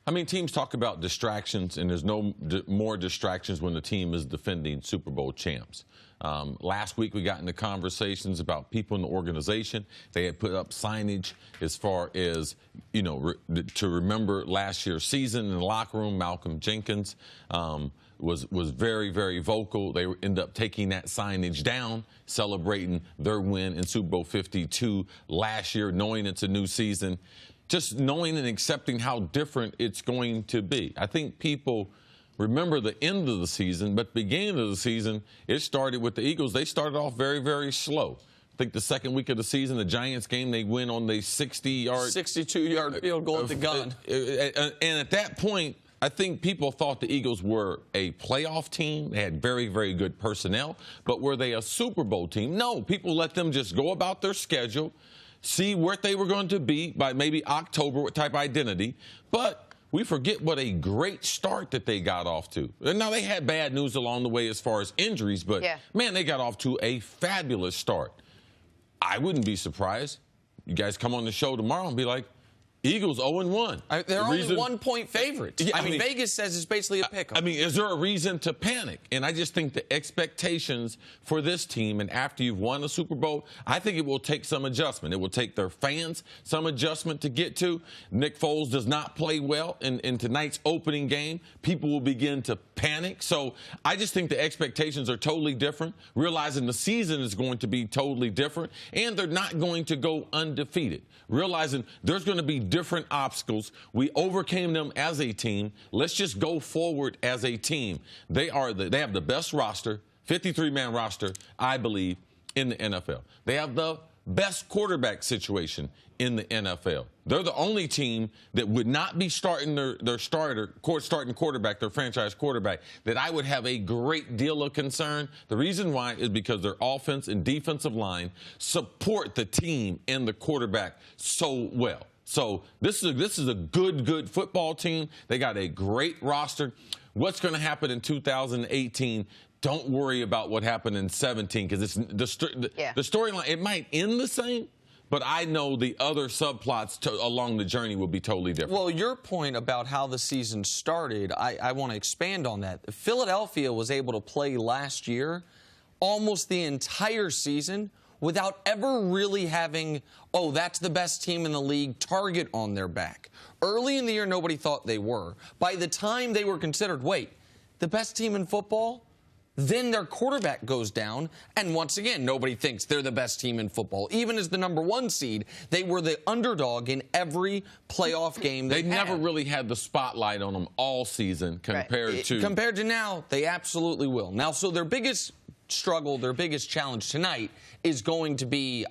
I mean, teams talk about distractions, and there's no more distractions when the team is defending Super Bowl champs. Last week, we got into conversations about people in the organization. They had put up signage as far as, you know, to remember last year's season in the locker room. Malcolm Jenkins was very, very vocal. They ended up taking that signage down, celebrating their win in Super Bowl 52 last year, knowing it's a new season. Just knowing and accepting how different it's going to be. I think people remember the end of the season, but the beginning of the season, it started with the Eagles. They started off very, very slow. I think the second week of the season, the Giants game, they win on the 60-yard... 62-yard field goal at the gun. And at that point, I think people thought the Eagles were a playoff team. They had very, very good personnel. But were they a Super Bowl team? No. People let them just go about their schedule, see where they were going to be by maybe October, what type of identity. But we forget what a great start that they got off to. And now, they had bad news along the way as far as injuries, but, man, they got off to a fabulous start. I wouldn't be surprised. You guys come on the show tomorrow and be like, Eagles 0-1. They're only 1-point favorites. Yeah, I mean, Vegas says it's basically a pick-em. I mean, is there a reason to panic? And I just think the expectations for this team, and after you've won a Super Bowl, I think it will take some adjustment. It will take their fans some adjustment to get to. Nick Foles does not play well in tonight's opening game. People will begin to panic. So I just think the expectations are totally different, realizing the season is going to be totally different, and they're not going to go undefeated, realizing there's going to be different obstacles. We overcame them as a team. Let's just go forward as a team. They have the best roster, 53-man roster, I believe, in the NFL. They have the best quarterback situation in the NFL. They're the only team that would not be starting their starting quarterback, their franchise quarterback, that I would have a great deal of concern. The reason why is because their offense and defensive line support the team and the quarterback so well. So this is a good football team. They got a great roster. What's going to happen in 2018? Don't worry about what happened in 17, because it's the storyline. It might end the same, but I know the other subplots along the journey will be totally different. Well, your point about how the season started, I want to expand on that. Philadelphia was able to play last year almost the entire season without ever really having, oh, that's the best team in the league target on their back. Early in the year, nobody thought they were. By the time they were considered, wait, the best team in football? Then their quarterback goes down, and once again, nobody thinks they're the best team in football. Even as the #1 seed, they were the underdog in every playoff game they never really had the spotlight on them all season compared to now. They absolutely will. Now, so their biggest struggle, their biggest challenge tonight is going to be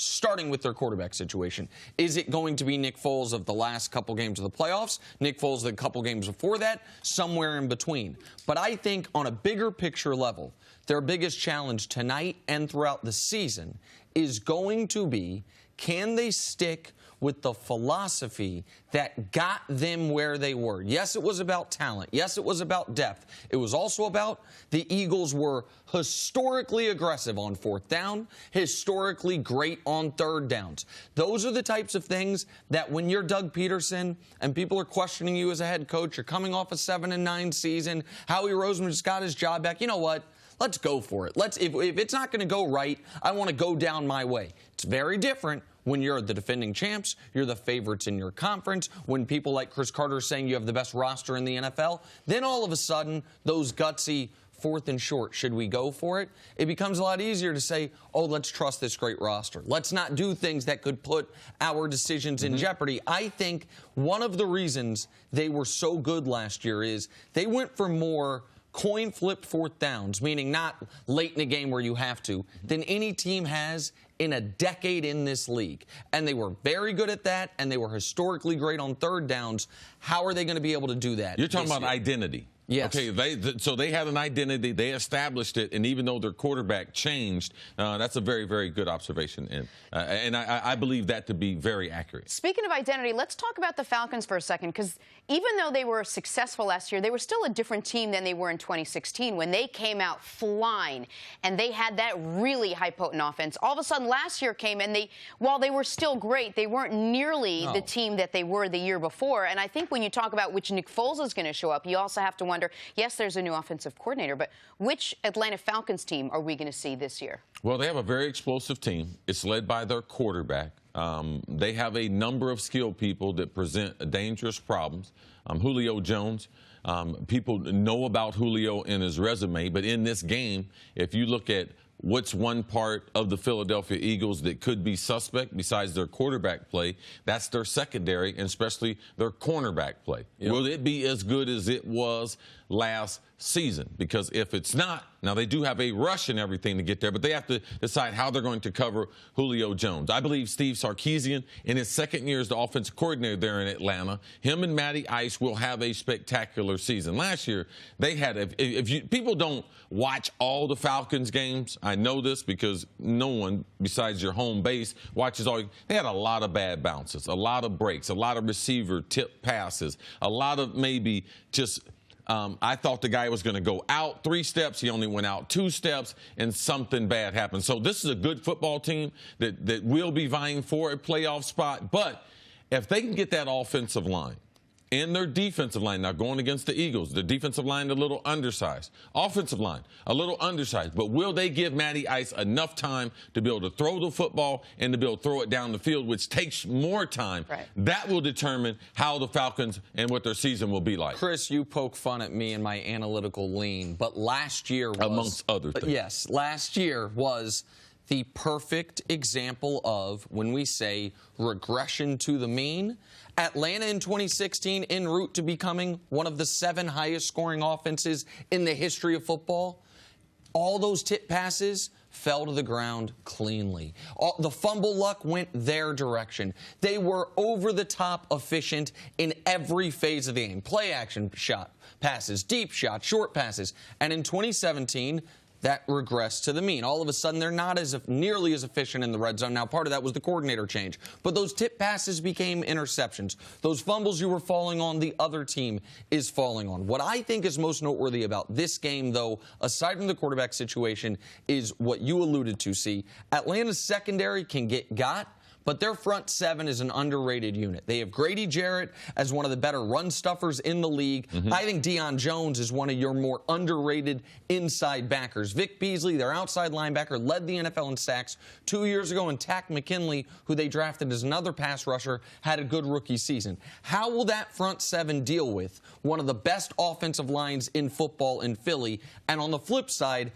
starting with their quarterback situation. Is it going to be Nick Foles of the last couple games of the playoffs, Nick Foles the couple games before that, somewhere in between? But I think on a bigger picture level, their biggest challenge tonight and throughout the season is going to be, can they stick with the philosophy that got them where they were? Yes, it was about talent. Yes, it was about depth. It was also about the Eagles were historically aggressive on 4th down, historically great on 3rd downs. Those are the types of things that when you're Doug Peterson and people are questioning you as a head coach, you're coming off a 7-9 season, Howie Roseman just got his job back. You know what? Let's go for it. If it's not going to go right, I want to go down my way. It's very different when you're the defending champs, you're the favorites in your conference, when people like Chris Carter are saying you have the best roster in the NFL, then all of a sudden, those gutsy 4th and short, should we go for it? It becomes a lot easier to say, oh, let's trust this great roster. Let's not do things that could put our decisions in jeopardy. I think one of the reasons they were so good last year is they went for more coin flip 4th downs, meaning not late in a game where you have to, than any team has in a decade in this league. And they were very good at that, and they were historically great on 3rd downs. How are they going to be able to do that? You're talking about identity. Yes. Okay, so they had an identity, they established it, and even though their quarterback changed, that's a very, very good observation, and I believe that to be very accurate. Speaking of identity, let's talk about the Falcons for a second, because even though they were successful last year, they were still a different team than they were in 2016 when they came out flying, and they had that really high potent offense. All of a sudden, last year came, and while they were still great, they weren't nearly the team that they were the year before. And I think when you talk about which Nick Foles is going to show up, you also have to wonder, yes, there's a new offensive coordinator, but which Atlanta Falcons team are we going to see this year? Well, they have a very explosive team. It's led by their quarterback. They have a number of skilled people that present dangerous problems. Julio Jones, people know about Julio in his resume, but in this game, if you look at what's one part of the Philadelphia Eagles that could be suspect besides their quarterback play, that's their secondary, and especially their cornerback play. Yep. Will it be as good as it was last season? Because if it's not, now they do have a rush and everything to get there, but they have to decide how they're going to cover Julio Jones. I believe Steve Sarkisian, in his second year as the offensive coordinator there in Atlanta, him and Matty Ice will have a spectacular season. Last year, they had, people don't watch all the Falcons games, I know this because no one besides your home base watches all. They had a lot of bad bounces, a lot of breaks, a lot of receiver tip passes, a lot of maybe just I thought the guy was going to go out 3 steps. He only went out 2 steps, and something bad happened. So this is a good football team that will be vying for a playoff spot. But if they can get that offensive line and their defensive line, now going against the Eagles, the defensive line a little undersized. Offensive line, a little undersized. But will they give Matty Ice enough time to be able to throw the football and to be able to throw it down the field, which takes more time? Right. That will determine how the Falcons and what their season will be like. Chris, you poke fun at me and my analytical lean, but last year was... Amongst other things. Yes, last year was the perfect example of, when we say regression to the mean, Atlanta in 2016 en route to becoming one of the 7 highest scoring offenses in the history of football. All those tip passes fell to the ground cleanly. The fumble luck went their direction. They were over-the-top efficient in every phase of the game. Play action shot passes, deep shot, short passes. And in 2017, that regressed to the mean. All of a sudden, they're not nearly as efficient in the red zone. Now, part of that was the coordinator change. But those tip passes became interceptions. Those fumbles you were falling on, the other team is falling on. What I think is most noteworthy about this game, though, aside from the quarterback situation, is what you alluded to, see. Atlanta's secondary can get got, but their front 7 is an underrated unit. They have Grady Jarrett as one of the better run stuffers in the league. I think Deion Jones is one of your more underrated inside backers. Vic Beasley, their outside linebacker, led the NFL in sacks 2 years ago, and Tack McKinley, who they drafted as another pass rusher, had a good rookie season. How will that front 7 deal with one of the best offensive lines in football in Philly? And on the flip side,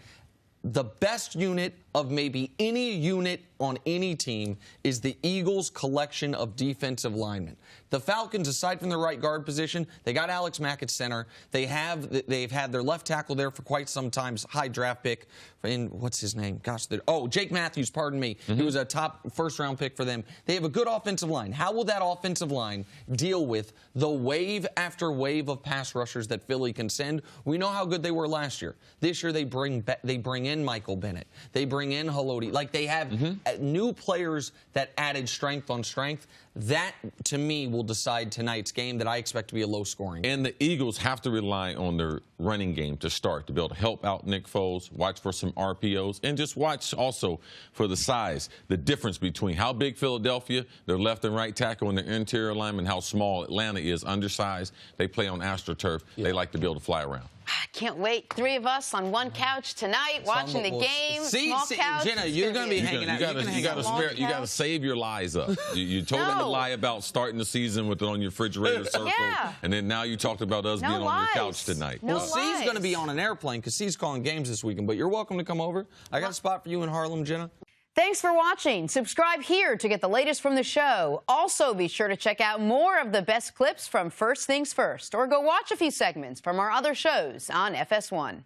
the best unit of maybe any unit on any team is the Eagles' collection of defensive linemen. The Falcons, aside from the right guard position, they got Alex Mack at center. They've had their left tackle there for quite some time, high draft pick. What's his name? Gosh, Jake Matthews, pardon me. He was a top first-round pick for them. They have a good offensive line. How will that offensive line deal with the wave after wave of pass rushers that Philly can send? We know how good they were last year. This year they bring in Michael Bennett. They bring in Haloti. Like, they have new players that added strength on strength. That, to me, will decide tonight's game that I expect to be a low-scoring. And the Eagles have to rely on their running game to start, to be able to help out Nick Foles, watch for some RPOs, and just watch also for the size, the difference between how big Philadelphia, their left and right tackle, and their interior lineman, how small Atlanta is, undersized. They play on AstroTurf. Yeah. They like to be able to fly around. I can't wait. 3 of us on one couch tonight, watching the game. Small couch. Jenna, you're going to be hanging out. You got to save your lies up. You told them to lie about starting the season with it on your refrigerator circle, and then now you talked about us being on your couch tonight. No well, C's going to be on an airplane because C's calling games this weekend, but you're welcome to come over. I got a spot for you in Harlem, Jenna. Thanks for watching. Subscribe here to get the latest from the show. Also, be sure to check out more of the best clips from First Things First, or go watch a few segments from our other shows on FS1.